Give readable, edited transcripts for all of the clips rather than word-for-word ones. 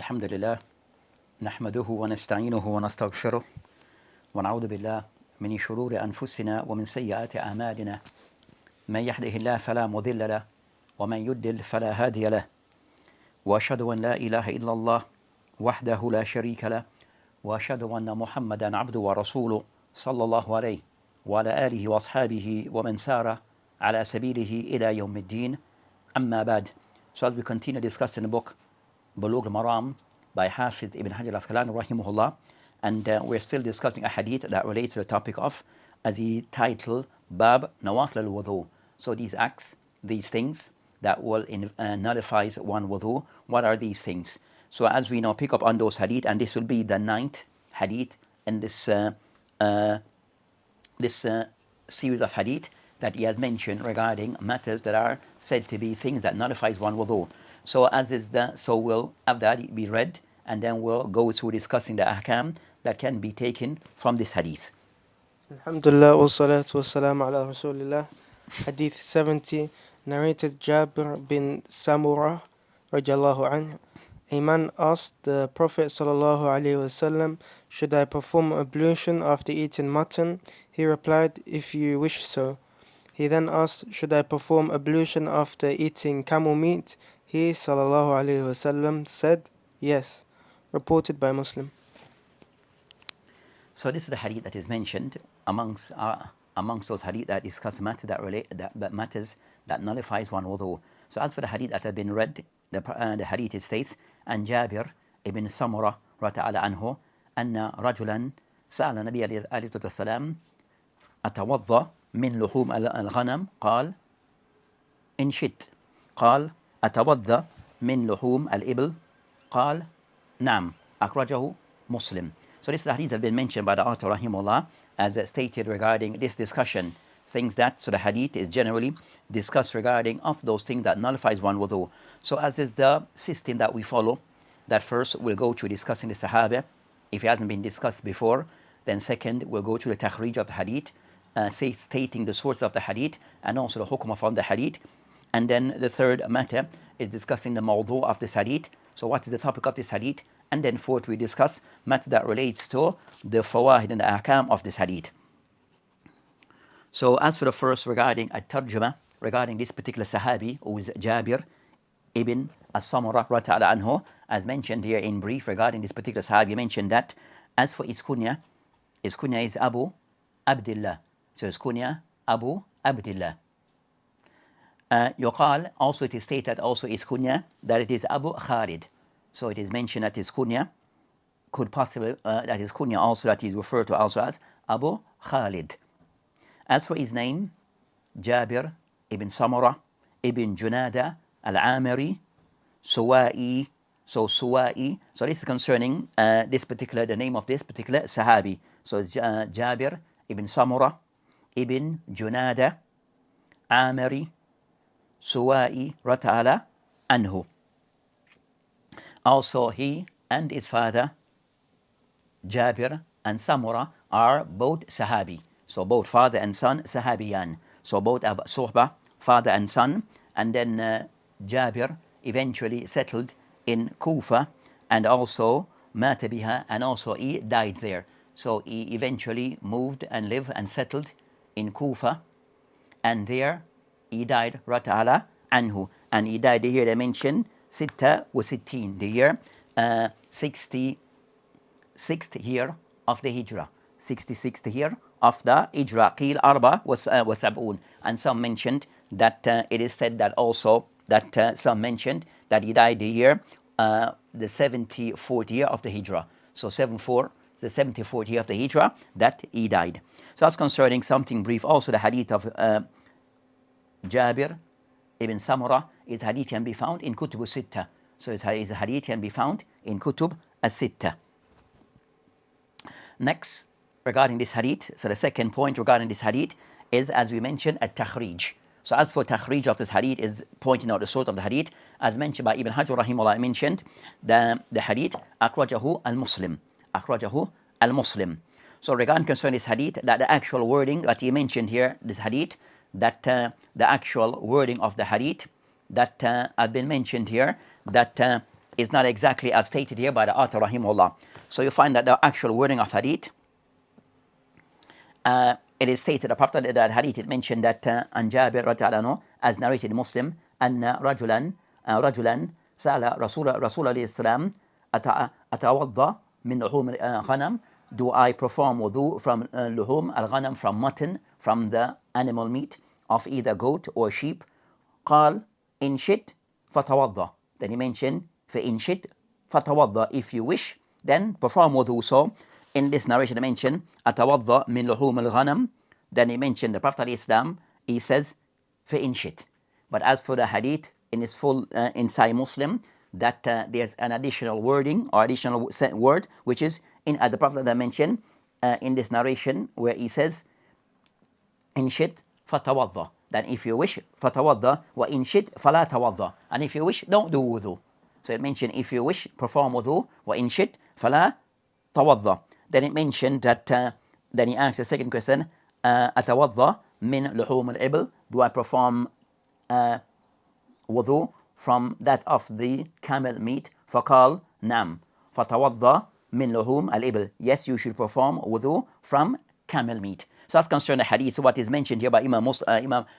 الحمد لله نحمده ونستعينه ونستغفره ونعوذ بالله من شرور أنفسنا ومن سيئات أعمالنا من يهده الله فلا مضل له ومن يضلل فلا هادي له وأشهد أن لا إله إلا الله وحده لا شريك له وأشهد أن محمدا عبده ورسوله صلى الله عليه وعلى آله وأصحابه ومن سار على سبيله إلى يوم الدين أما بعد. So as we continue discussing the book Bulugh al-Maram by Hafiz Ibn Hajar al-Asqalani rahimahullah, and we're still discussing a hadith that relates to the topic of, as he titled, Bab Nawafil al-Wudu. So these acts, these things that will nullify one wudu, what are these things? So as we now pick up on those hadith, and this will be the 9th hadith in this series of hadith that he has mentioned regarding matters that are said to be things that nullifies one wudu. So we'll have that be read, and then we'll go through discussing the ahkam that can be taken from this hadith. Alhamdulillah wa salatu wa salam ala Rasulillah. Hadith 70, narrated Jabir bin Samurah radiallahu anhu. A man asked the Prophet sallallahu alaihi wasallam, "Should I perform ablution after eating mutton?" He replied, "If you wish so." He then asked, "Should I perform ablution after eating camel meat?" He sallallahu alaihi wasallam said, "Yes." Reported by Muslim. So this is the hadith that is mentioned amongst those hadith that discuss matters that matters that nullifies one wudu. So as for the hadith that has been read, the hadith states, "And Jabir ibn Samurah radiyallahu anhu, anna rajulan sa'ala Nabi alayhi wasallam, atawadda min luhum al-ghanam, قال إن شئت. قال أتوضأ من لحوم الإبل. قال نعم. أخرجه Muslim. So this hadith has been mentioned by the author rahimahullah as stated regarding this discussion. Things that, so the hadith is generally discussed regarding of those things that nullifies one wudu. So as is the system that we follow, that first we'll go through discussing the Sahaba, if it hasn't been discussed before. Then second, we'll go through the takhrij of the hadith, stating the source of the hadith and also the hukmah from the hadith. And then the third matter is discussing the mawdu of this hadith. So what is the topic of this hadith? And then fourth, we discuss matter that relates to the fawahid and the ahkam of this hadith. So as for the first regarding at-tarjuma, regarding this particular sahabi, who is Jabir ibn as-Samurah radiyallahu anhu, as mentioned here in brief regarding this particular sahabi, mentioned that as for his kunya is Abu Abdullah. So his kunya Abu Abdullah. Yuqal, also it is stated also his kunya that it is Abu Khalid. So it is mentioned that his kunya could possibly, that his kunya also that is referred to also as Abu Khalid. As for his name, Jabir ibn Samurah ibn Junada al-Amiri Suwa'i. So Suwa'i. So this is concerning the name of this particular sahabi. So it's Jabir ibn Samurah ibn Junada Amiri Suwa'i radiyallahu anhu. Also he and his father Jabir and Samurah are both sahabi. So both father and son sahabiyan. So both have suhbah, father and son. And then Jabir eventually settled in Kufa, and also mata biha, and also he died there. So he eventually moved and lived and settled in Kufa, and there he died radiyallahu anhu. And he died the year they mentioned Sitta wa Sittin, the year 66th year of the Hijrah. 66th year of the Hijrah. Qil Arba was Sab'un. And some mentioned that it is said that also that some mentioned that he died the year the 74th year of the Hijrah. So 74, the 74th year of the Hijrah that he died. So that's concerning something brief. Also the hadith of Jabir ibn Samurah, his hadith can be found in Kutub al-Sitta. So his hadith can be found in Kutub al-Sitta. Next, regarding this hadith, so the second point regarding this hadith is, as we mentioned, at-takhrij. So as for takhrij of this hadith is pointing out the source of the hadith, as mentioned by Ibn Hajar rahimahullah, mentioned the hadith akhrajahu al-Muslim. Akhrajahu al-Muslim. So regarding concerning this hadith, that the actual wording that he mentioned here, this hadith, that the actual wording of the hadith that have been mentioned here, that is not exactly as stated here by the author rahimahullah. So you find that the actual wording of hadith, it is stated, the Prophet, that hadith, it mentioned that an Jabir radiallahu anhu, as narrated in Muslim, أن رجلا سأل رسول الإسلام أتوضأ من لحوم الغنم, do I perform wudu from luhum al-ghanam, from mutton, from the animal meat of either goat or sheep? قال إن شئت فتوضأ. Then he mentioned فإن شئت فتوضأ, if you wish, then perform wudu. So in this narration, he mentioned أتوضأ من لحوم الغنم. Then he mentioned the Prophet Islam, he says فإن شئت. But as for the hadith in its full in Sahih Muslim, that there's an additional wording or additional word, which is in the Prophet that mentioned in this narration, where he says إن شئت فتوضأ. Then if you wish, فتوضأ, وإن شئت فلا توضأ. And if you wish, don't do wudu. So it mentioned if you wish, perform wudu, وإن شئت فلا توضأ. Then it mentioned that, then he asked the second question, أتوضأ من لحوم الإبل, do I perform wudu from that of the camel meat? فقال نعم فتوضأ من لحوم الإبل. Yes, you should perform wudu from camel meat. So as concerning the hadith, so what is mentioned here by Ibn Hajar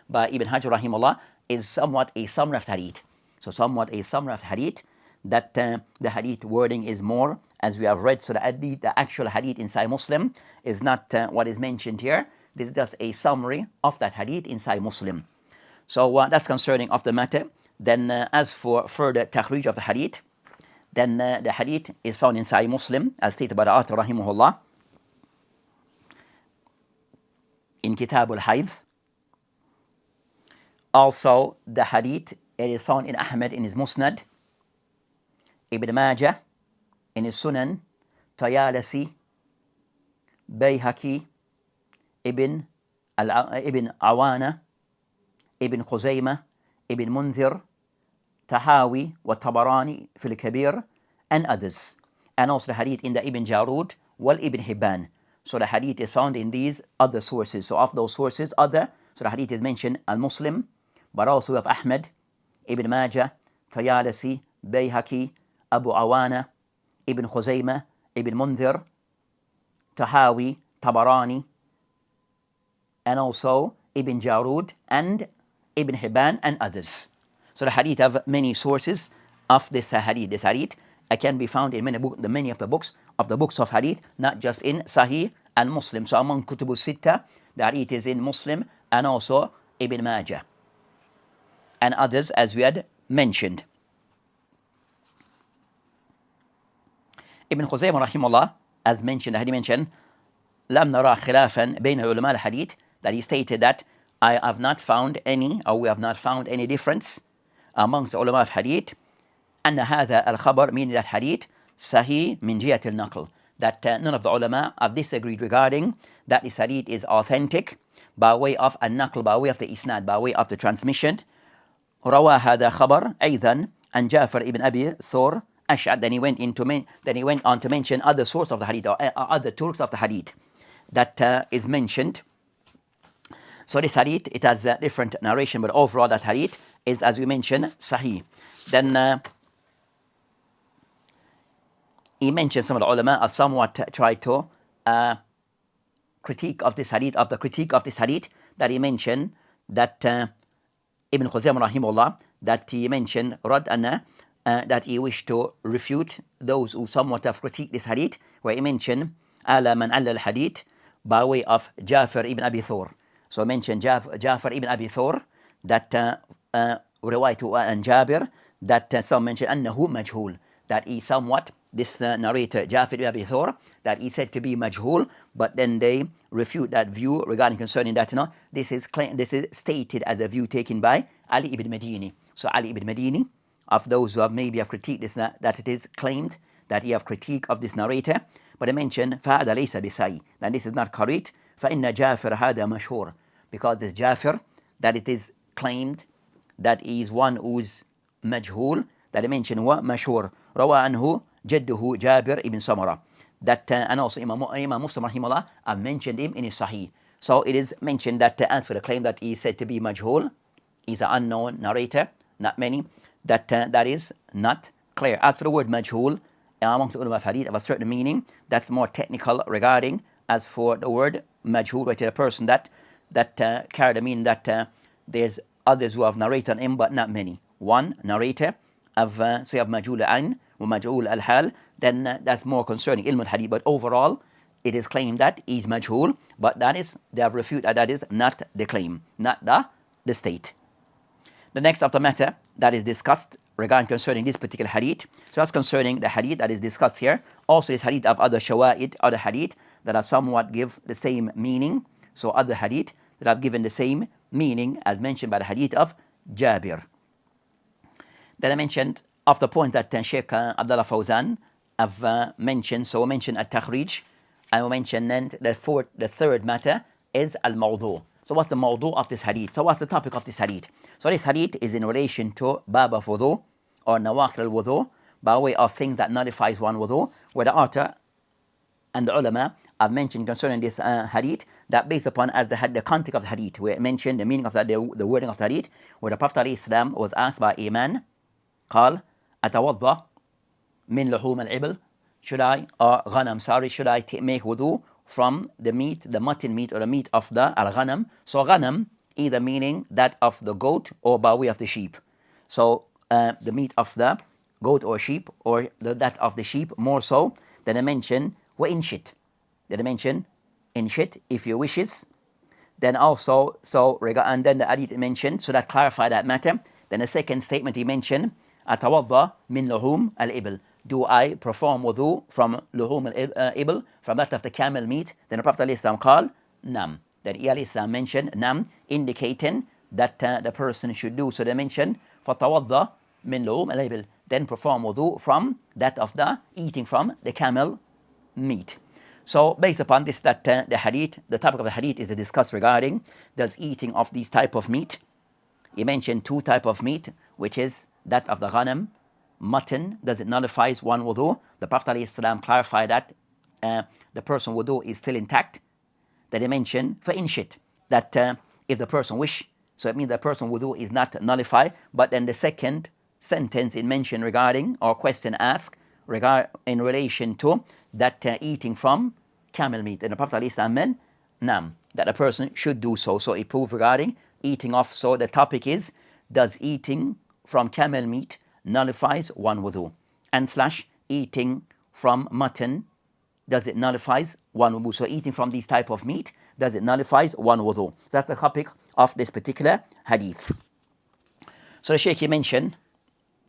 rahimahullah is somewhat a summary of hadith. So somewhat a summary of hadith, that the hadith wording is more, as we have read. So the actual hadith in Sahih Muslim is not what is mentioned here. This is just a summary of that hadith in Sahih Muslim. So that's concerning of the matter. Then as for further takhrij of the hadith, then the hadith is found in Sahih Muslim, as stated by the author rahimahullah, in Kitab al-Hayd. Also the hadith, it is found in Ahmad in his Musnad, Ibn Majah in his Sunan, Tayalisi, Bayhaqi, Ibn Awana, Ibn Khuzaymah, Ibn Munzir, Tahawi, wa Tabarani fil Kabir, and others. And also the hadith in the Ibn Jarud, wal Ibn Hibban. So the hadith is found in these other sources. So of those sources, so the hadith is mentioned al-Muslim, but also we have Ahmad, Ibn Majah, Tayalisi, Bayhaqi, Abu Awana, Ibn Khuzaymah, Ibn Munzir, Tahawi, Tabarani, and also Ibn Jarud and Ibn Hibban and others. So the hadith have many sources of this hadith. This hadith can be found in many of the books of hadith, not just in Sahih and Muslim. So among Kutubu Sitta, the hadith is in Muslim and also Ibn Majah and others, as we had mentioned. Ibn Khuzaymah rahimahullah, as mentioned, had mentioned, لم نرى خلافا بين علماء الحديث, that he stated that I have not found any, or we have not found any difference amongst the ulama of hadith, أن هذا الخبر, meaning that hadith, sahih min jihat al-naql, that none of the ulama have disagreed regarding that this hadith is authentic by way of al-naql, by way of the isnad, by way of the transmission. روى هذا خبر أيضا عن جعفر ibn Abi Thawr Ash'ad. Then he went on to mention other sources of the hadith, or other turks of the hadith that is mentioned. So this hadith, it has a different narration, but overall that hadith is, as we mentioned, sahih. Then he mentioned some of the ulama have somewhat tried to critique of this hadith, that he mentioned that Ibn Khuzaymah rahimahullah, that he mentioned Rad Anna, that he wished to refute those who somewhat have critiqued this hadith, where he mentioned Ala man alla al-hadith by way of Jafar ibn Abi Thawr. So I mentioned Jafar ibn Abi Thawr, that riwayatu an Jabir, that some mention annahu majhul, that he somewhat, this narrator Jafar ibn Abi Thawr, that he said to be majhul, but then they refute that view regarding concerning that, this is stated as a view taken by Ali ibn Madini. So Ali ibn Madini, of those who have maybe have critiqued this, that it is claimed that he have critique of this narrator, but I mentioned فَهَذَا لَيْسَ بِسَيْءٍ, then this is not correct. فَإِنَّ جَافِرَ هَذَا مَشْهُورٌ, because this Jafir, that it is claimed that he is one who is majhul, that I mentioned مشهور روى عنه جده جابر ibn Samara, that and also Imam Muslim rahimahullah have mentioned him in his Sahih. So it is mentioned that as for the claim that he is said to be majhul, is an unknown narrator, not many, that is not clear. As for the word majhul, amongst the ulama of hadith, of a certain meaning, that's more technical regarding. As for the word majhul, which is a person that carry the meaning that there's others who have narrated on him, but not many. One narrator of so you have majhul al-ain or majhul al-hal, then that's more concerning ilm al-hadith. But overall, it is claimed that he's majhul, but that is, they have refuted that is not the claim, not the state. The next of the matter that is discussed regarding concerning this particular hadith, so that's concerning the hadith that is discussed here. Also, this hadith of other shawa'id, other hadith that have somewhat give the same meaning. So other hadith that have given the same meaning as mentioned by the hadith of Jabir. Then I mentioned of the point that Sheikh Abdullah Fawzan have mentioned. So we mentioned at-takhrij, and we mentioned then the third matter is al-mawdu. So what's the mawdu of this hadith? So what's the topic of this hadith? So this hadith is in relation to bab of wudu or nawaqil al-wudu, by way of things that nullifies one wudu, where the author and the ulama have mentioned concerning this hadith that based upon as the context of the hadith, where it mentioned the meaning of that, the wording of the hadith, where the Prophet ﷺ was asked by a man, قال أتوضأ من لحوم الإبل, should I, or ghanam, sorry, should I make wudu from the meat, the mutton meat or the meat of the al-ghanam? So ghanam, either meaning that of the goat or by way of the sheep. So the meat of the goat or sheep, or that of the sheep more so. Then I mention wa in shit. Then I mention in shit if you wishes. Then also, and then the hadith mentioned, so that clarify that matter. Then the second statement he mentioned, atawadda min luhum al-ibl. Do I perform wudu from luhum al-ibl, from that of the camel meat? Then the Prophet ﷺ called nam. Then he ﷺ mentioned nam, indicating that the person should do. So they mentioned fatawadda min luhum al-ibl. Then perform wudu from that of the eating from the camel meat. So based upon this, that the hadith, the topic of the hadith is to discuss regarding does eating of these type of meat. He mentioned two type of meat, which is that of the ghanam, mutton. Does it nullifies one wudu? The Prophet ﷺ clarified that the person wudu is still intact. That he mentioned for in shit, that if the person wish, so it means the person wudu is not nullified. But then the second sentence it mentioned regarding, or question asked in relation to that eating from camel meat, and the Prophet ﷺ meant nam, that a person should do so. So it proved regarding eating off. So the topic is, does eating from camel meat nullifies one wudu? And slash eating from mutton, does it nullifies one wudu? So eating from these type of meat, does it nullifies one wudu? That's the topic of this particular hadith. So the Sheikh he mentioned,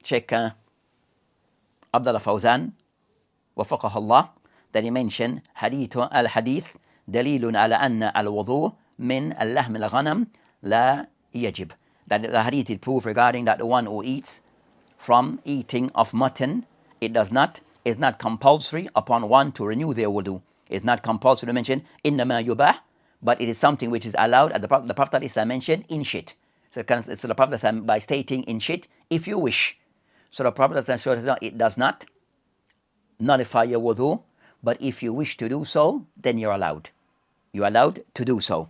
Sheikh Abdullah Fawzan وفقه الله, that he mentioned hadith al-hadith دليل على أن الوضوء من اللحم الغنم لا يجب. That the hadith is proof regarding that the one who eats from eating of mutton, it is not compulsory upon one to renew their wudu. It's not compulsory to mention إنما يباح, but it is something which is allowed. At the Prophet ﷺ mentioned in shit. So the Prophet ﷺ, by stating in shit, if you wish. So the Prophet ﷺ showed it does not nullify your wudu, but if you wish to do so, then you're allowed. You're allowed to do so.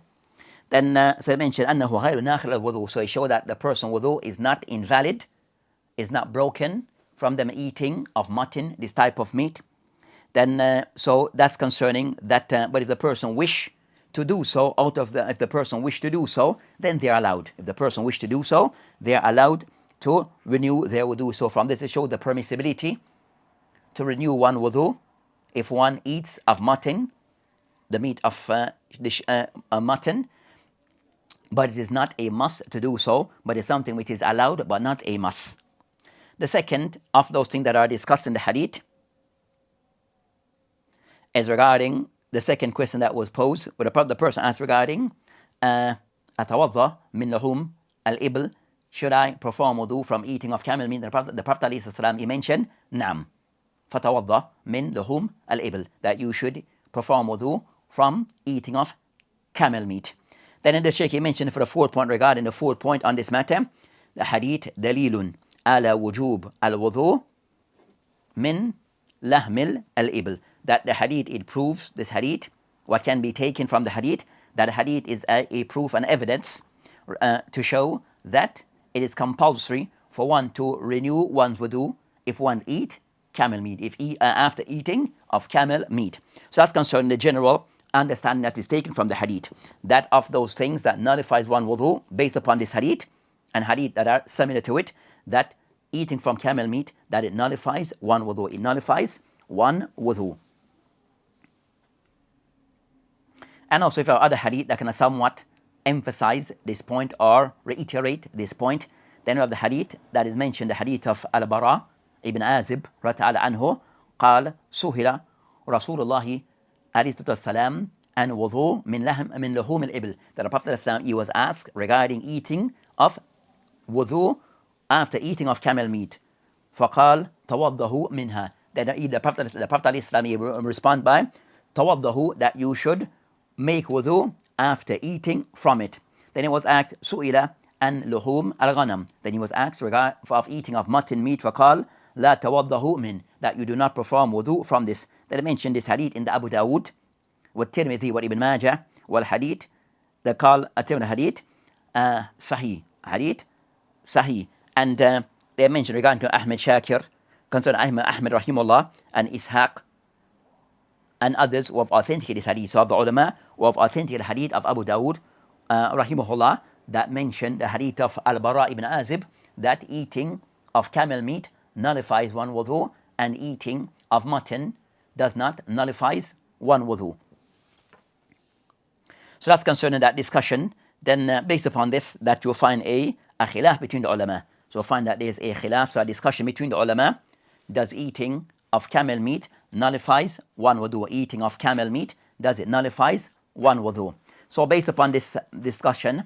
Then so I mentioned أنه غير ناقض الوضوء. So it showed that the person wudu is not invalid, is not broken from them eating of mutton, this type of meat. Then so that's concerning that. But if the person wish to do so, if the person wish to do so, then they're allowed. If the person wish to do so, they're allowed to renew their wudu. So from this it showed the permissibility to renew one wudu if one eats of mutton, the meat of mutton, but it is not a must to do so, but it's something which is allowed but not a must. The second of those things that are discussed in the hadith is regarding the second question that was posed, where the person asked regarding atawadda min lahum al-ibl, should I perform wudu from eating of camel meat? The Prophet ﷺ, he mentioned nam, fatawadda min lahum al-ibl, that you should perform wudu from eating of camel meat. Then in the Shaykh he mentioned for the fourth point, regarding the fourth point on this matter, the hadith dalilun ala wujub al-wudu min lahmil al-ibl, that the hadith, it proves, this hadith, what can be taken from the hadith, that the hadith is a proof and evidence to show that it is compulsory for one to renew one's wudu if one eat camel meat, after eating of camel meat. So that's concerning the general understanding that is taken from the hadith, that of those things that nullifies one wudu based upon this hadith and hadith that are similar to it, that eating from camel meat, that it nullifies one wudu. It nullifies one wudu. And also if there are other hadith that can somewhat emphasize this point or reiterate this point, then we have the hadith that is mentioned, the hadith of Al-Bara ibn Azib radiyallahu anhu, قال سهل رسول الله عليه الصلاة والسلام عن وضوء من لحوم الإبل, that the Prophet he was asked regarding eating of wudu after eating of camel meat. فقال توضه منها, that the Prophet he respond by توضه, that you should make wudu after eating from it. Then he was asked سئل عن لحوم الغنم, then he was asked of eating of mutton meat. فقال لا توضه من, that you do not perform wudu from this. Then I mentioned this hadith in the Abu Dawood والترمذي وابن ماجه والحديث, they call the hadith sahih, hadith sahih. And they mentioned regarding to Ahmed Shakir, concerning Ahmed rahimullah and Ishaq and others who have authenticated this hadith. So of the ulama who have authenticated the hadith of Abu Dawood rahimahullah, that mentioned the hadith of Al-Bara ibn Azib, that eating of camel meat nullifies one wudu and eating of mutton does not, nullifies one wudu. So that's concerning that discussion. Then based upon this, that you'll find a khilaf between the ulama. So you'll find that there's a khilaf, so a discussion between the ulama. Does eating of camel meat nullifies one wudu? Eating of camel meat, does it nullifies one wudu? So based upon this discussion,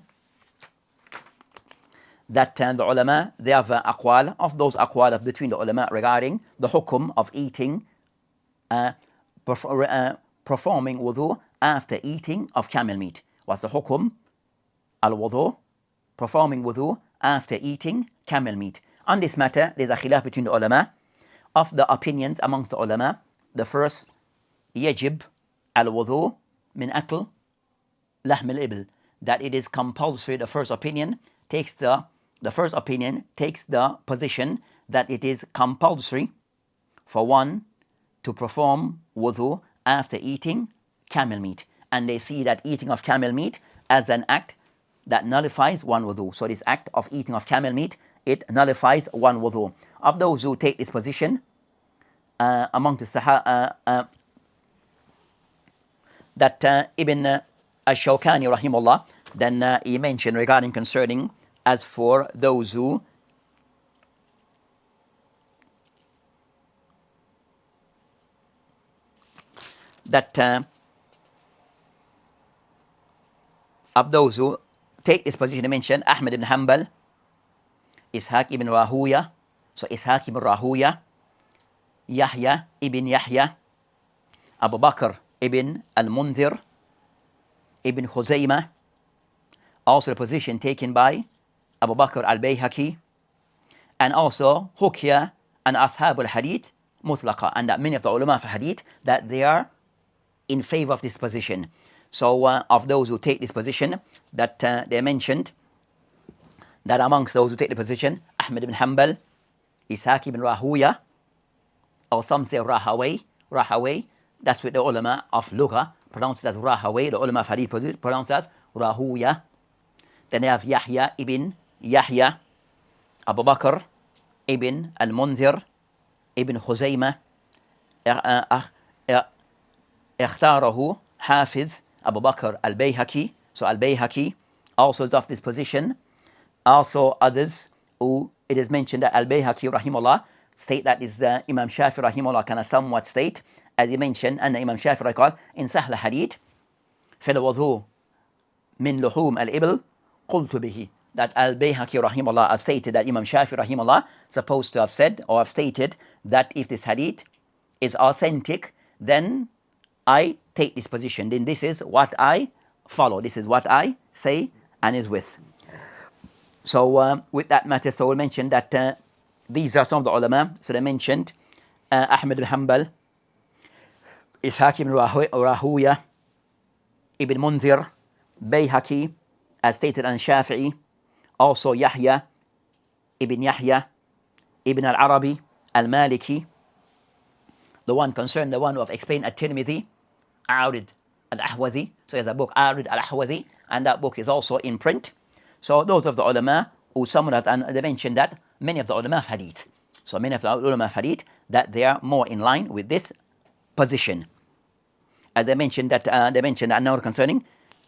that the ulama, they have aqwal, of those aqwal of between the ulama regarding the hukum of eating, performing wudu after eating of camel meat. What's the hukum? Al-wudu, performing wudu after eating camel meat. On this matter, there's a khilaf between the ulama, of the opinions amongst the ulama. The first, yajib al-wudu min akl lahm al-ibl, that it is compulsory. The first opinion takes the position that it is compulsory for one to perform wudu after eating camel meat, and they see that eating of camel meat as an act that nullifies one wudu. So this act of eating of camel meat, it nullifies one wudu. Of those who take this position, among the Sahaba, that Ibn Ash-Shawkani rahimullah, then he mentioned regarding concerning, as for those who of those who take this position, he mentioned Ahmad ibn Hanbal, Ishaq ibn Rahuya, so Ishaq ibn Rahuya, Yahya ibn Yahya, Abu Bakr ibn al-Mundhir, Ibn Khuzaymah, also the position taken by Abu Bakr al-Bayhaqi, and also Hukya and Ashab al-Hadith Mutlaqa, and that many of the ulama of Hadith, that they are in favor of this position. So of those who take this position, that they mentioned that amongst those who take the position, Ahmad ibn Hanbal, Ishaq ibn Rahuya, or some say Rahaway, that's what the ulama of Lugha pronounce it as Rahaway, the ulama of Hadith pronounce it as Rahuya. Then they have Yahya ibn Yahya, Abu Bakr ibn al-Mundhir, Ibn Khuzaymah, اختاره Hafiz Abu Bakr al-Bayhaqi, so al-Bayhaqi also is of this position. Also others who it is mentioned that al-Bayhaqi rahimahullah state that is the Imam Shafi rahimahullah can somewhat state, as he mentioned, and Imam Shafi rahimahullah in Sahla Hadith, فِي الْوَضُوء مِنْ لُحُومِ الْإِبِلِ قُلْتُ بِهِ, that al-Bayhaqi rahimahullah have stated that Imam Shafi rahimahullah supposed to have said or have stated that if this hadith is authentic, then I take this position, then this is what I follow, this is what I say and is with. So with that matter, so we'll mention that these are some of the ulama. So they mentioned Ahmad ibn Hanbal, Ishaq ibn Rahuya, Ibn Mundhir, Bayhaqi, as stated on Shafi'i, also Yahya ibn Yahya, Ibn al-Arabi, al-Maliki, the one concerned, the one who have explained at-Tirmidhi, A'rid al-Ahwazi. So he has a book, A'rid al-Ahwazi, and that book is also in print. So those of the ulama who some of that, and they mentioned that many of the ulama of hadith. So many of the ulama of hadith that they are more in line with this position. As they mentioned that now concerning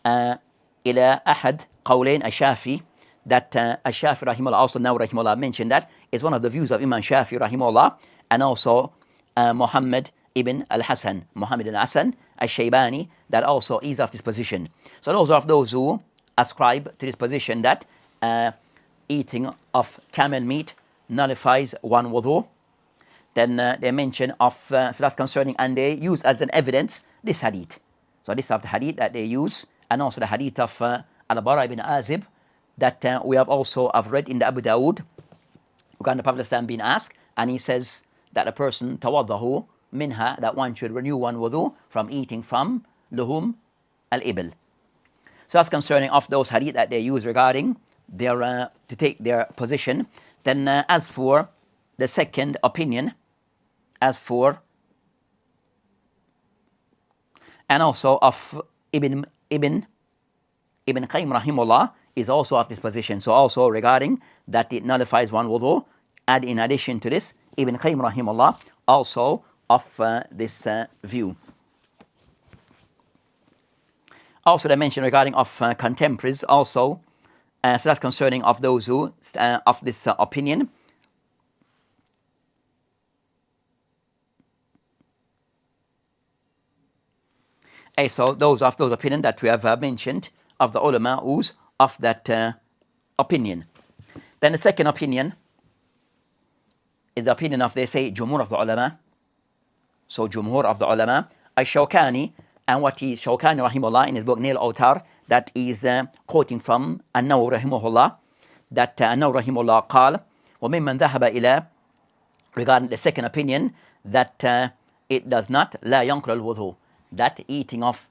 إلى أحد قولين الشافعي, that الشافعي رحمه الله also now رحمه الله mentioned that is one of the views of Imam Shafi رحمه الله, and also Muhammad ibn al-Hasan, Muhammad al-Hasan al-Shaybani, that also is of this position. So those are of those who ascribe to this position that eating of camel meat nullifies one wudu. Then they mention of, so that's concerning, and they use as an evidence this hadith. So this of the hadith that they use, and also the hadith of Al-Bara ibn Azib, that we have also have read in the Abu Dawood, regarding the Prophet being asked, and he says that a person tawaddahu minha, that one should renew one wudu from eating from luhum al-ibl. So that's concerning of those hadith that they use regarding their to take their position. Then as for the second opinion, as for, and also of Ibn Qayyim rahimullah is also of this position. So also regarding that it nullifies one wudu, and in addition to this, Ibn Qayyim rahimullah also of this view. Also they mention regarding of contemporaries also, so that's concerning of those who of this opinion. So those of those opinion that we have mentioned of the ulama who's of that opinion. Then the second opinion is the opinion of, they say, Jumhur of the ulama. So Jumhur of the ulama, Ash-Shawkani, and what is Shawkani rahimahullah in his book Nail Awtar, that is quoting from An-Nawawi rahimahullah, that An-Nawawi rahimahullah قال وممن ذهب إلى, regarding the second opinion, that it does not لا ينقل الوضوء, that eating of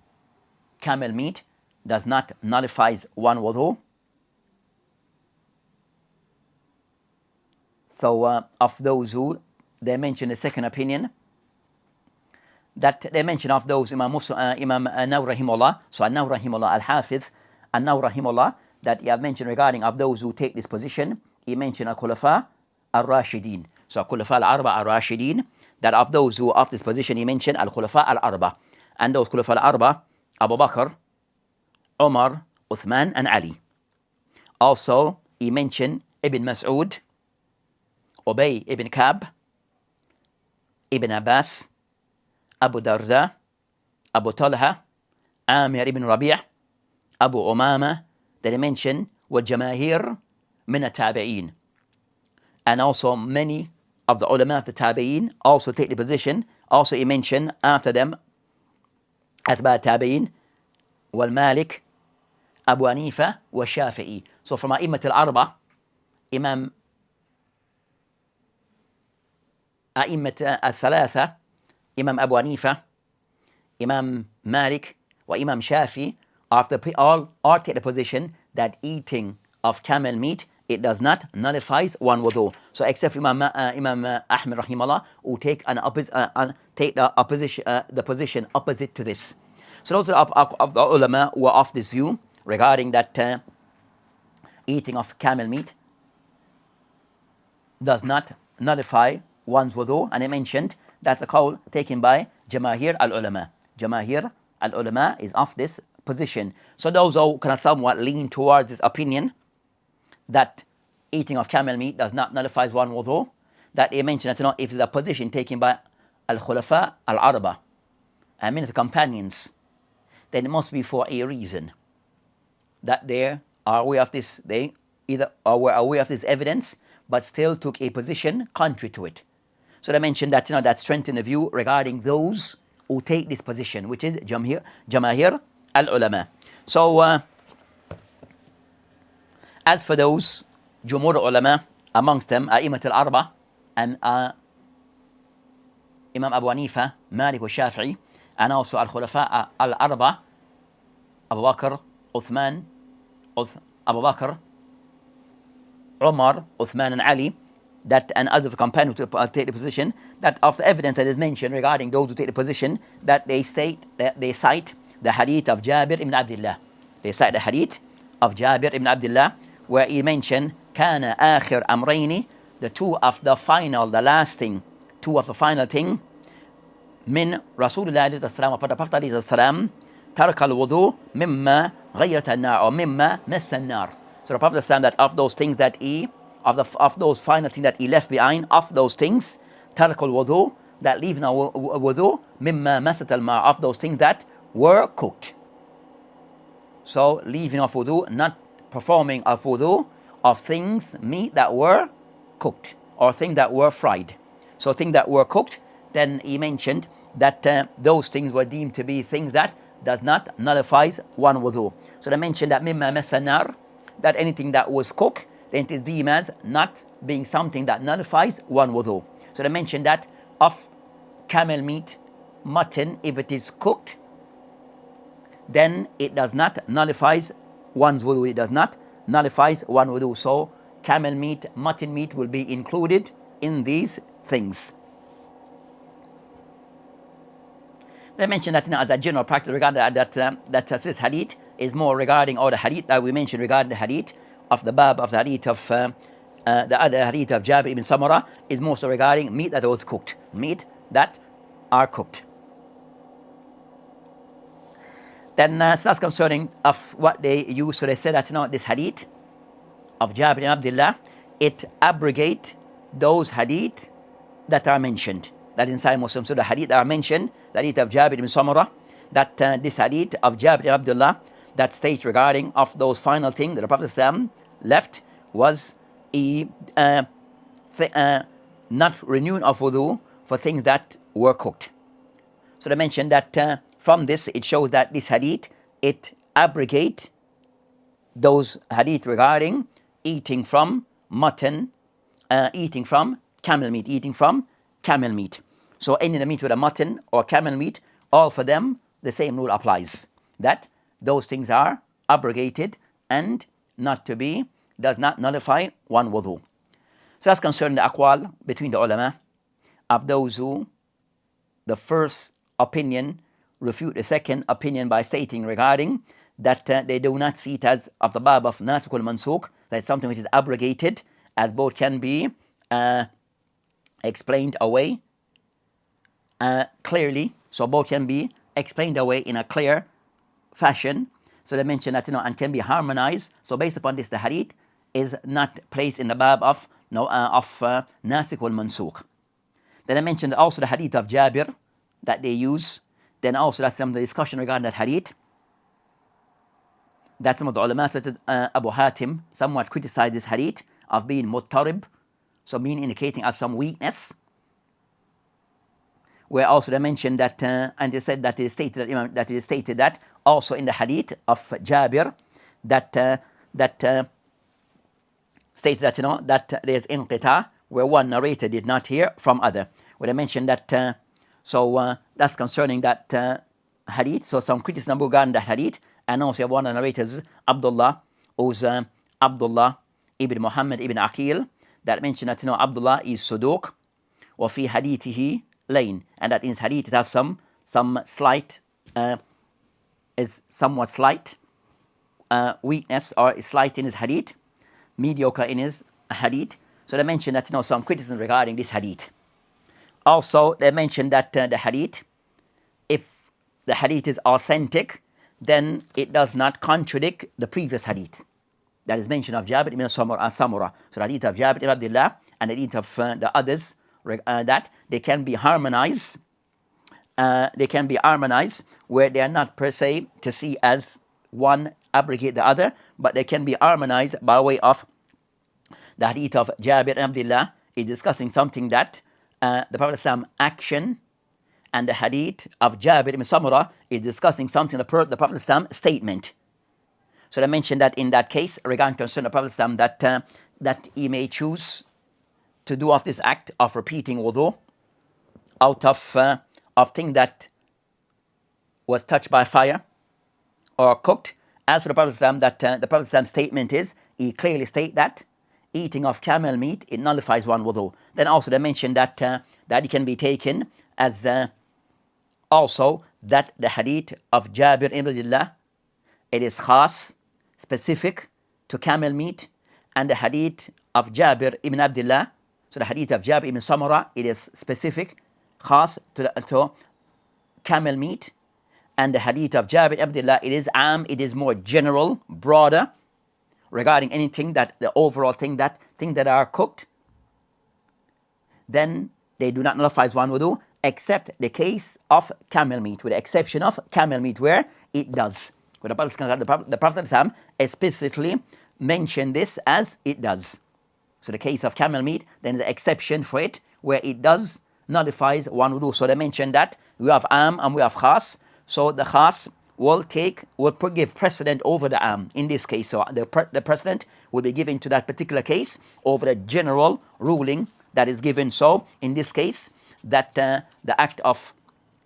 camel meat does not nullifies one wudu. So of those who they mention the second opinion, that they mention of those Imam An-Nawawi rahimahullah, so An-Nawawi rahimahullah al-Hafiz, An-Nawawi rahimahullah, that he have mentioned regarding of those who take this position, he mentioned al-Khulafa al-Rashidin. So al-Khulafa al-Arba al-Rashidin, that of those who of this position he mentioned al-Khulafa al-Arba, and those Khulafa al-Arba, Abu Bakr, Omar, Uthman, and Ali. Also he mentioned Ibn Mas'ud, Ubay ibn Ka'b, Ibn Abbas, Abu Darda, Abu Talha, Amir ibn Rabi', Abu Umama, that he mentioned were Jamaykee min al-Tabi'een. And also many of the ulama of the Tabi'een also take the position. Also he mentioned after them Atba' Tabi'een, wal Malik, Abu Hanifa, wa Shafi'i. So from A'immat al-Arba, Imam A'immat al-Thalatha, Imam Abu Hanifa, Imam Malik, wa Imam Shafi, after all take the position that eating of camel meat, it does not nullifies one wudu. So except Imam Ahmed rahimahullah, who take the position opposite to this. So those of the ulama who are of this view regarding that eating of camel meat does not nullify one's wudu, and I mentioned that's a call taken by Jamaahir al-Ulama. Jamaahir al-Ulama is of this position. So those who kind of somewhat lean towards this opinion that eating of camel meat does not nullify one wudu, that they mentioned that if it's a position taken by al-Khulafa al-Arba, I mean the companions, then it must be for a reason. That they are aware of this, they either were aware of this evidence, but still took a position contrary to it. So they mentioned that that strengthened the view regarding those who take this position, which is Jamaahir al-Ulama. So as for those Jumhur ulama, amongst them A'immat al-Arba and Imam Abu Hanifa, Malik wa Shafi'i, and also al-Khulafa al-Arba, Abu Bakr, Abu Bakr, Umar, Uthman, and Ali, that and other companions who take the position that of the evidence that is mentioned regarding those who take the position that they cite the hadith of Jabir ibn Abdullah. They cite the hadith of Jabir ibn Abdullah where he mentioned kana akhir amrayni, the two of the final, the last thing, two of the final thing, min Rasulullah alayhi salam, upon the Prophet alayhi salam, tark al-wudu mimma ghayrat an-nar, or mimma massa an-nar. So the Prophet said that of those things that he, of those final things that he left behind, of those things, tark al-wudu, that leaving a wudu, mimma massat al-ma, of those things that were cooked. So leaving of wudu, not performing of wudu of things, meat that were cooked or things that were fried. So things that were cooked, then he mentioned that those things were deemed to be things that does not nullifies one wudu. So they mentioned that mimma masanar, that anything that was cooked, then it is deemed as not being something that nullifies one wudu. So they mentioned that of camel meat, mutton, if it is cooked, then it does not nullifies one's wudu. It does not nullifies one wudu. So camel meat, mutton meat will be included in these things. They mentioned that as a general practice regarding that this hadith is more regarding, or the hadith that we mentioned regarding the hadith of the bab of the hadith of the other hadith of Jabir ibn Samurah is more so regarding meat that was cooked, meat that are cooked. Then so that's concerning of what they use. So they said that this hadith of Jabir ibn Abdullah, it abrogate those hadith that are mentioned, that inside Muslim. So the hadith that are mentioned, the hadith of Jabir ibn Samurah, that this hadith of Jabir ibn Abdullah that states regarding of those final things that the Prophet ﷺ left was not renewing of wudu for things that were cooked. So they mentioned that from this it shows that this hadith, it abrogate those hadith regarding eating from mutton, eating from camel meat, So any of the meat with a mutton or camel meat, all for them the same rule applies, that those things are abrogated and not to be, does not nullify one wudu. So that's concerning the aqwal between the ulama of those who the first opinion refute the second opinion by stating regarding that they do not see it as of the bab of nasikh al-mansukh, that it's something which is abrogated, as both can be explained away clearly. So both can be explained away in a clear fashion. So they mention that and can be harmonized. So based upon this, the hadith is not placed in the bab of nasikh al-mansukh. Then I mentioned also the hadith of Jabir that they use. Then also that's some of the discussion regarding that hadith. That some of the ulama, such as Abu Hatim, somewhat criticized this hadith of being muttarib, so meaning indicating of some weakness. Where also they mentioned that, and they said that it is stated that also in the hadith of Jabir that stated that that there's inqita, where one narrator did not hear from other. Where they mentioned that. So that's concerning that hadith. So some criticism regarding the hadith, and also one of the narrators, Abdullah, who's Abdullah ibn Muhammad ibn Aqil, that mentioned that Abdullah is suduq, wa fi hadithihi lain, and that in his hadith it has some slight, is somewhat slight weakness, or is slight in his hadith, mediocre in his hadith. So they mentioned that some criticism regarding this hadith. Also, they mentioned that the hadith, if the hadith is authentic, then it does not contradict the previous hadith that is mentioned of Jabir ibn Samurah. So the hadith of Jabir ibn Abdullah and the hadith of the others, that they can be harmonized. They can be harmonized where they are not per se to see as one abrogate the other, but they can be harmonized by way of the hadith of Jabir ibn Abdullah is discussing something that the Prophet ﷺ action, and the hadith of Jabir ibn Samurah is discussing something the Prophet ﷺ statement. So they mentioned that in that case, regarding concern the Prophet ﷺ that he may choose to do of this act of repeating wudu out of thing that was touched by fire or cooked. As for the Prophet ﷺ, that the Prophet ﷺ statement is, he clearly state that eating of camel meat, it nullifies one wudu. Then also they mentioned that that it can be taken as also that the hadith of Jabir ibn Abdullah, it is khas, specific to camel meat, and the hadith of Jabir ibn Abdullah, so the hadith of Jabir ibn Samura, it is specific, khas to camel meat, and the hadith of Jabir ibn Abdullah, it is it is more general, broader, regarding anything that the overall thing that are cooked, then they do not nullify one wudu, except the case of camel meat, with the exception of camel meat where it does. Where the Prophet explicitly mentioned this as it does. So the case of camel meat, then the exception for it where it does nullifies one wudu. So they mentioned that we have and we have khas. So the khas will give precedent over the in this case. So the precedent will be given to that particular case over the general ruling that is given. So in this case, that the act of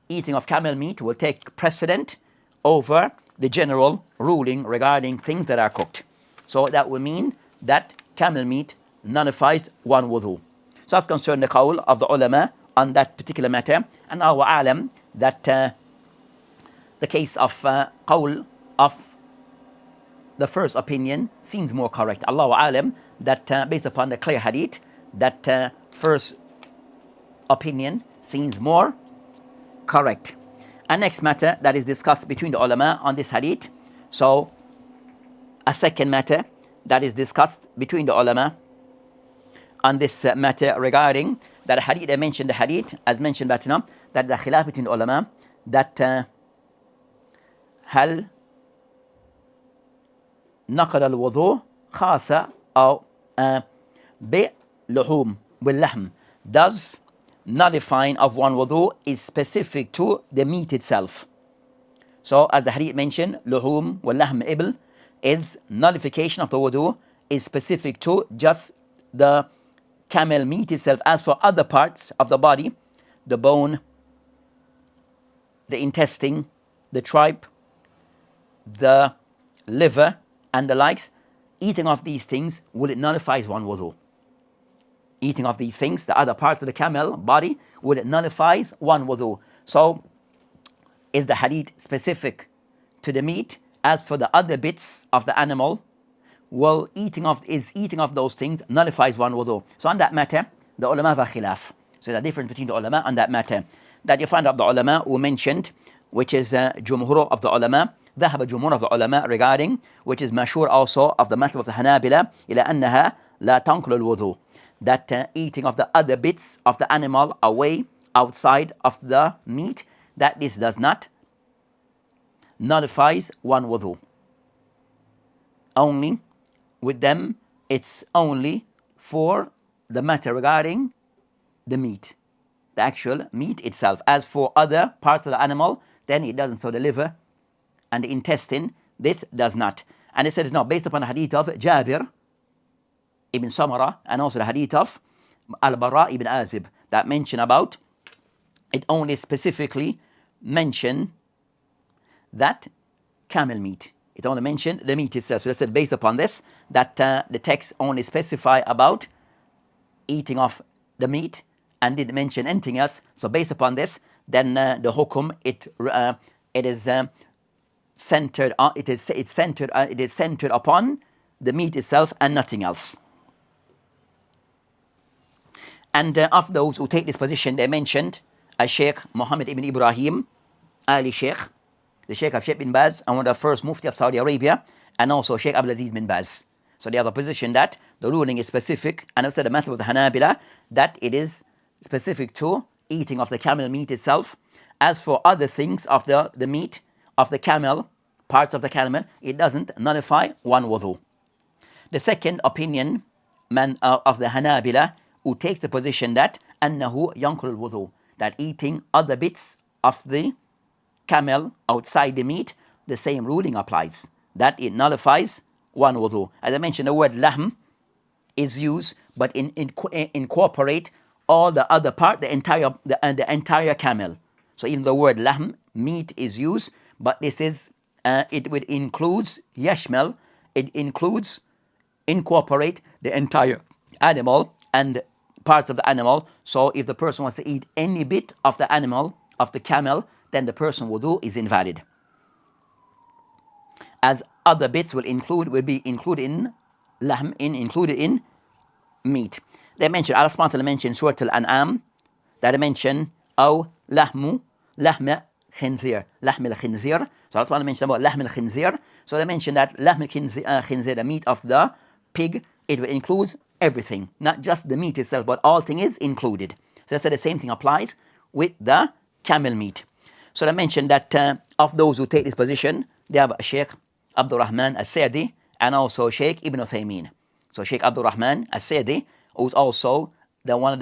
eating of camel meat will take precedent over the general ruling regarding things that are cooked. So that will mean that camel meat nullifies one wudu. So that's concerning the qawl of the ulama on that particular matter. And our alam that the case of qawl of the first opinion seems more correct. Allahu alam that based upon the clear hadith, that first opinion seems more correct. And next matter that is discussed between the ulama on this hadith. So a second matter that is discussed between the ulama on this matter regarding that hadith. They mentioned the hadith as mentioned by now, that the khilaf between the ulama that هل نقل الوضوء خاصة أو بلحوم باللحم, does nullifying of one wudu is specific to the meat itself. So as the hadith mentioned, luhum wal lahm ibl is nullification of the wudu is specific to just the camel meat itself. As for other parts of the body, the bone, the intestine, the tripe, the liver and the likes, eating of these things, will it nullifies one wudu. Eating of these things, the other parts of the camel body, will it nullifies one wudu. So is the hadith specific to the meat? As for the other bits of the animal, well, eating of those things nullifies one wudu. So on that matter, the ulama have a khilaf. So the difference between the ulama on that matter, that you find out the ulama who mentioned, which is jumhur of the ulama, ذهب جمهور of the ulama regarding, which is mashhur also of the madhab of the Hanabila, إلى أنها لا تنقل الوضوء, that eating of the other bits of the animal away outside of the meat, that this does not nullifies one wudu. Only with them, it's only for the matter regarding the meat, the actual meat itself. As for other parts of the animal, then it doesn't. So the liver and the intestine, this does not. And it said no, based upon the hadith of Jabir ibn Samara and also the hadith of Al-Bara ibn Azib that mention about it, only specifically mention that camel meat. It only mentioned the meat itself. So they said based upon this, that the text only specify about eating of the meat and didn't mention anything else. So based upon this, then the hukum it is centered on it is centered upon the meat itself and nothing else. And of those who take this position, they mentioned Sheikh Muhammad ibn Ibrahim Ali Sheikh, the Sheikh of Sheikh bin Baz, and one of the first Mufti of Saudi Arabia, and also Sheikh Abdul Aziz bin Baz. So they have a position that the ruling is specific, and I've said the matter with the Hanabila, that it is specific to eating of the camel meat itself. As for other things of the meat of the camel, parts of the camel, it doesn't nullify one wudu. The second opinion of the Hanabila, who takes the position that أنه ينقل الوضوء, that eating other bits of the camel outside the meat, the same ruling applies, that it nullifies one wudu. As I mentioned, the word lahm is used, but incorporate all the other part, the entire camel. So even the word lahm, meat, is used, but this is it includes yashmal, it includes incorporate the entire animal and parts of the animal. So if the person wants to eat any bit of the animal, of the camel, then the person wudu is invalid. As other bits will be included in lahm, included in meat. They mention, Allah subhanahu wa ta'ala mentioned Surah Al-An'am, that they mention, أو لحم خنزير, لحم الخنزير. So Allah mentioned about لحم الخنزير. So they mentioned that لحم الخنزير, the meat of the pig, it includes everything, not just the meat itself, but all things is included. So they said the same thing applies with the camel meat. So they mentioned that of those who take this position, they have Sheikh Abdul Rahman As-Sa'di and also Sheikh Ibn Uthaymeen. So Sheikh Abdul Rahman As-Sa'di, who's also one of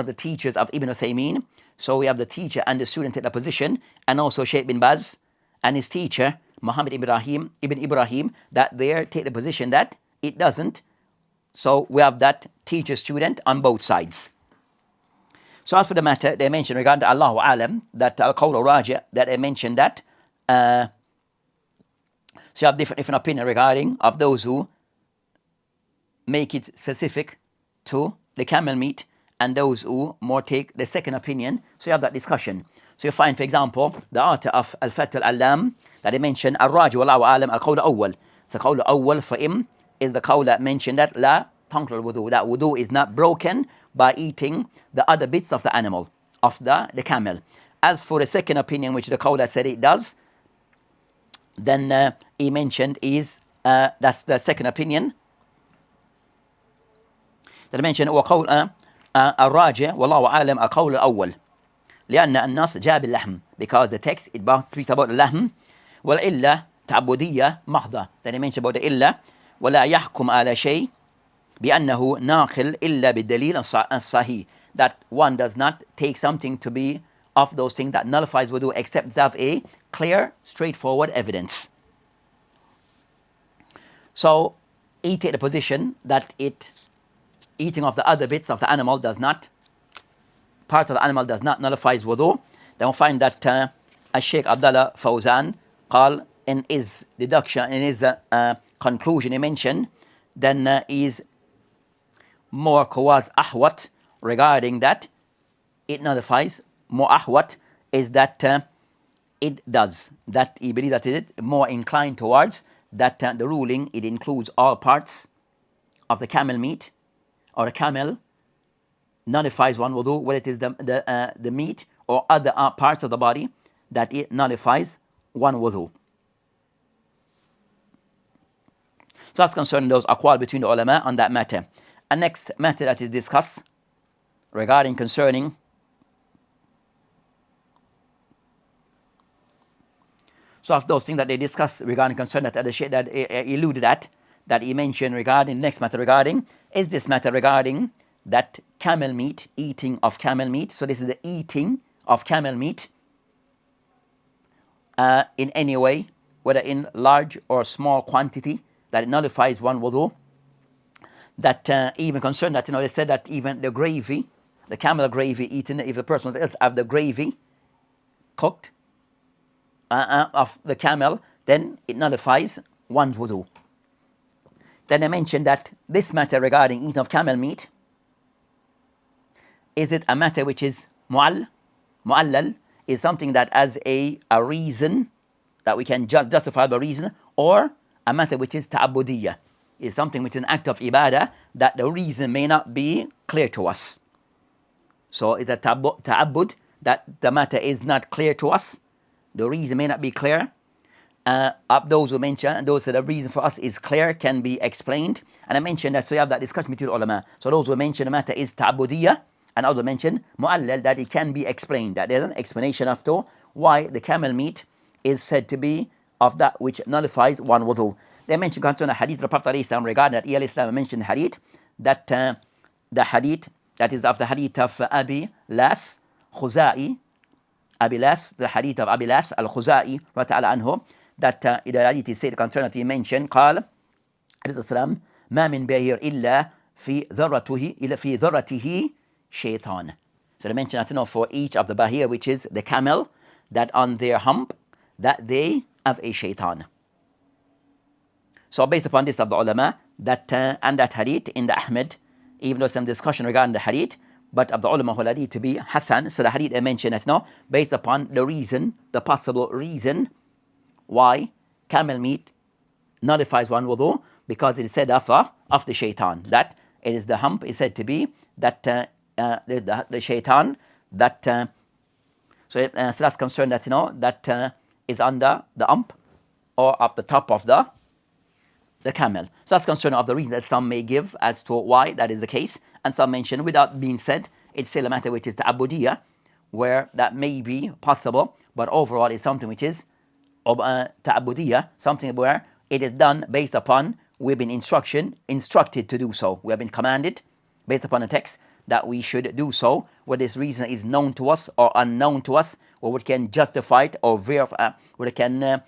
the teachers of Ibn Uthaymeen. So we have the teacher and the student take the position, and also Sheikh bin Baz and his teacher Muhammad Ibn Ibrahim, that they take the position that it doesn't. So we have that teacher student on both sides. So as for the matter, they mentioned regarding Allahu Alam, that Al-Qawl Raji', that they mentioned that so you have different opinion regarding of those who make it specific to the camel meat and those who more take the second opinion. So you have that discussion. So you find, for example, the author of Al-Fath Al-Allam, that they mentioned Al-Raji' Wallahu Alam Al-Qawl Awwal. So Qawl Awwal for him is the qawl that mentioned that La Tanqul Wudu, that wudu is not broken by eating the other bits of the animal, of the camel. As for the second opinion, which the qawl that said it does, then he mentioned is that's the second opinion that I mentioned. وقول الراجع والله أعلم القول الأول لأن النص جاء باللحم, because the text it speaks about the lahm. والإلة تعبدية محضة, that he mentioned about the إلة ولا يحكم على شيء بأنه ناقل إلا بالدليل الصحيح, that one does not take something to be of those things that nullifies wudu except to have a clear, straightforward evidence. So he take the position that eating of the other bits of the animal does not, parts of the animal does not nullifies wudu. Then we'll find that Sheikh Abdullah Fawzan قال in his deduction, in his conclusion he mentioned, then is more قواس أحوط regarding that it nullifies. More ahwat is that it does, that he believes that it is more inclined towards that the ruling, it includes all parts of the camel meat, or the camel nullifies one wudu, whether it is the meat or other parts of the body, that it nullifies one wudu. So that's concerning those aqwal between the ulama on that matter. And next matter that is discussed regarding concerning so of those things that they discussed regarding concern that the Shaykh that alluded at, that he mentioned regarding next matter regarding, is this matter regarding that camel meat, eating of camel meat. So this is the eating of camel meat in any way, whether in large or small quantity, that it nullifies one wudu. That even concerned that, they said that even the gravy, the camel gravy eaten, if the person else have the gravy cooked of the camel, then it nullifies one's wudu. Then I mentioned that this matter regarding eating of camel meat, is it a matter which is mu'allal, is something that as a reason, that we can justify the reason, or a matter which is ta'abudiyya, is something which is an act of ibadah that the reason may not be clear to us. So it's a ta'abbud, that the matter is not clear to us, the reason may not be clear. Of those who mention, and those that the reason for us is clear, can be explained. And I mentioned that, so you have that discussion between ulama. So those who mention the matter is ta'abudiyya, and others mention mu'allal, that it can be explained, that there's an explanation after why the camel meat is said to be of that which nullifies one wudu. They mentioned concerning a hadith of the Prophet ﷺ regarding that Islam mentioned hadith, that the hadith that is of the hadith of Abi Las Khuza'i, Abi Las, the hadith of Abi Las al-Khuza'i ta'ala anhu, that in the hadith he said concerning that he mentioned, قال عليه السلام ما من بهير إلا في ذرته شيطان. So they mention that for each of the bahir, which is the camel, that on their hump, that they have a shaitan. So based upon this of the ulama, that and that hadith in the Ahmed, even though some discussion regarding the hadith, but of the ulama who hadith to be Hassan. So the hadith I mentioned as now, based upon the reason, the possible reason why camel meat nullifies one wudu, because it is said of the shaitan, that it is the hump is said to be that the shaitan that so that's concerned that that is under the hump or of the top of the camel. So that's concerned of the reason that some may give as to why that is the case, and some mention without being said it's still a matter which is the abudiyah, where that may be possible, but overall it's something which is ta'abudiyah, something where it is done based upon we've been instructed to do so. We have been commanded based upon the text that we should do so, whether this reason is known to us or unknown to us, or we can justify it or verify, we can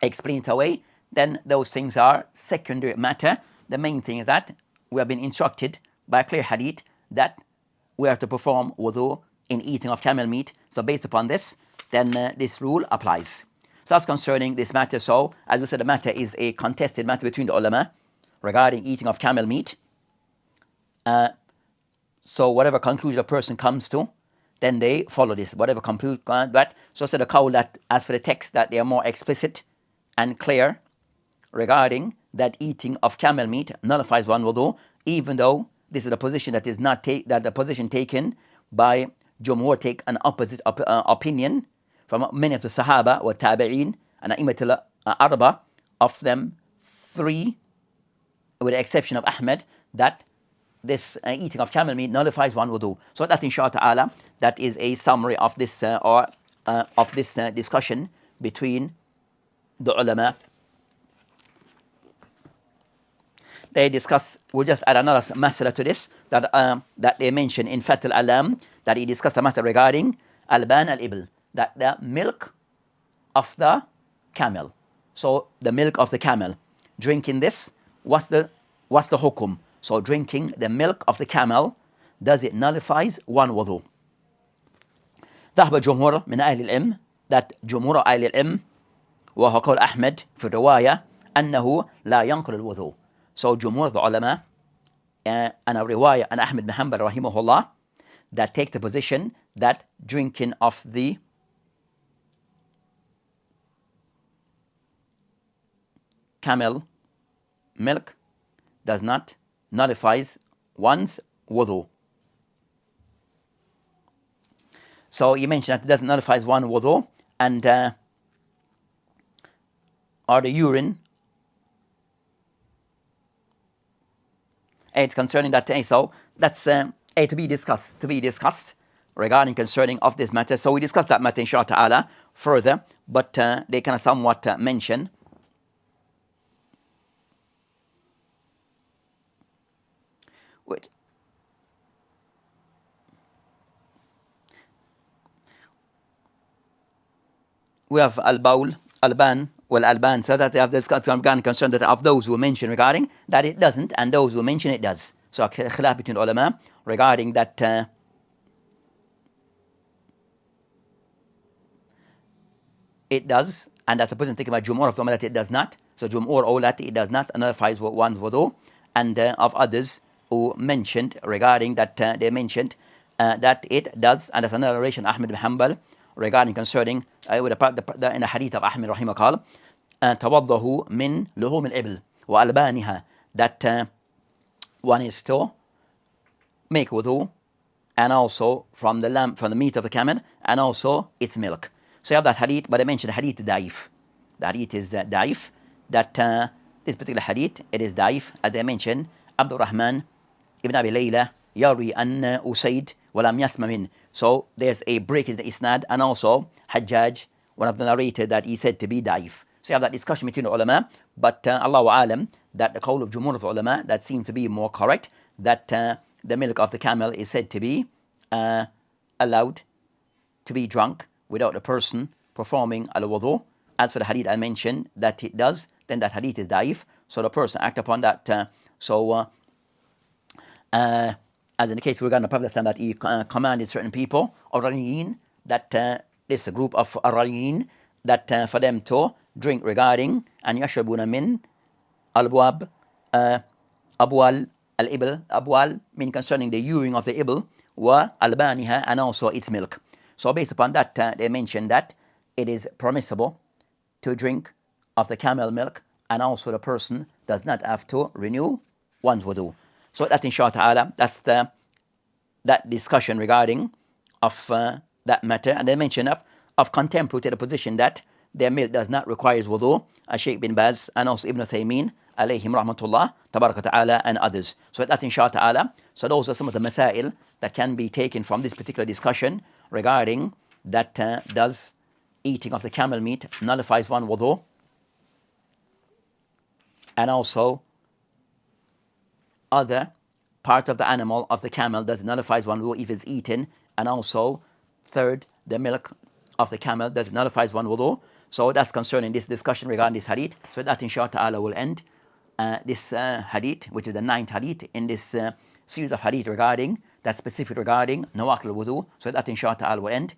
explain it away, then those things are secondary matter. The main thing is that we have been instructed by a clear hadith that we have to perform wudu in eating of camel meat. So based upon this, then this rule applies. So that's concerning this matter. So as we said, the matter is a contested matter between the ulama regarding eating of camel meat. So whatever conclusion a person comes to, then they follow this. Whatever conclusion, but so said the qawl that as for the text that they are more explicit and clear regarding that eating of camel meat nullifies one wudu, even though this is a position that is not that the position taken by Jumhur take an opposite opinion from many of the Sahaba or Tabi'een and A'immat al-Arba, of them three, with the exception of Ahmed, that this eating of camel meat nullifies one wudu. So that inshallah ta'ala, that is a summary of this discussion between the ulama. They discuss, we'll just add another masala to this, that they mention in Fath al-Alam, that he discussed a matter regarding Alban al-Ibl, that the milk of the camel. So the milk of the camel, drinking this, what's the hukum? So drinking the milk of the camel, does it nullifies one wudu? ذهب جمهور من أهل العلم, that جمهور أهل العلم وهو قول أحمد في الرواية أنه لا ينقل الوضوء. So جمهور the ulama and a riwayah and Ahmed bin Hanbal rahimahullah, that take the position that drinking of the camel milk does not nullifies one's wudu. So you mentioned that it doesn't nullify one wudu, and or the urine. It's concerning that. So that's to be discussed regarding concerning of this matter. So we discussed that matter inshallah ta'ala further, but they kind of somewhat mention. Wait. We have al-bawl, al-ban, al-ban. So that they have this concern that of those who mention regarding that it doesn't, and those who mention it does. So a khilaf between ulama regarding that it does, and that's a person thinking about Jumhur of the that it does not. So Jumhur all that it does not nullifies one's wudu, and of others who mentioned regarding that they mentioned that it does, and that's another narration Ahmed bin Hanbal regarding concerning in the hadith of Ahmed rahimah qal tawaddahu min luhum al-ibl wa albaniha, that one is to make wudu and also from the lamb, from the meat of the camel, and also its milk. So you have that hadith, but I mentioned the hadith da'if. The hadith is da'if, that this particular hadith, it is da'if, as I mentioned, Abdul Rahman ibn Abi Layla yarwi an Usayd walam yasma min. So there's a break in the isnad, and also Hajjaj, one of the narrators, that he said to be da'if. So you have that discussion between the ulama, but Allahu alam, that the qawl of Jumhur of the ulama, that seems to be more correct, that the milk of the camel is said to be allowed to be drunk without a person performing al-wudu. As for the hadith I mentioned that it does, then that hadith is da'if, so the person act upon that. As in the case regarding the Prophet that he commanded certain people, Araniyin, that this is a group of Araniyin, that for them to drink regarding and yashrabuna min Al-Buab, Abwal al-Ibl, Abwal mean concerning the urine of the Ibl, wa albaniha, and also its milk. So based upon that, they mentioned that it is permissible to drink of the camel milk, and also the person does not have to renew one's wudu. So that inshallah, that's that discussion regarding of that matter. And they mention of contemporary to the position that their milk does not require wudu, as Sheikh bin Baz and also Ibn Taymiyyah alayhim rahmatullah tabaraka ta'ala and others. So that inshallah, so those are some of the masail that can be taken from this particular discussion regarding that does eating of the camel meat nullifies one wudu, and also other parts of the animal of the camel does nullifies one wudu if it's eaten, and also third, the milk of the camel does nullifies one wudu. So that's concerning this discussion regarding this hadith. So that inshallah will end this hadith, which is the 9th hadith in this series of hadith regarding that specific regarding nawaqil wudu. So that inshallah will end.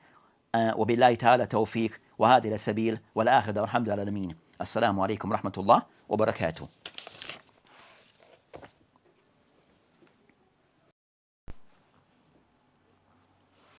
وبالله تعالى توفيق وهذه السبيل والآخر والحمد لله العالمين. السلام عليكم ورحمة الله وبركاته.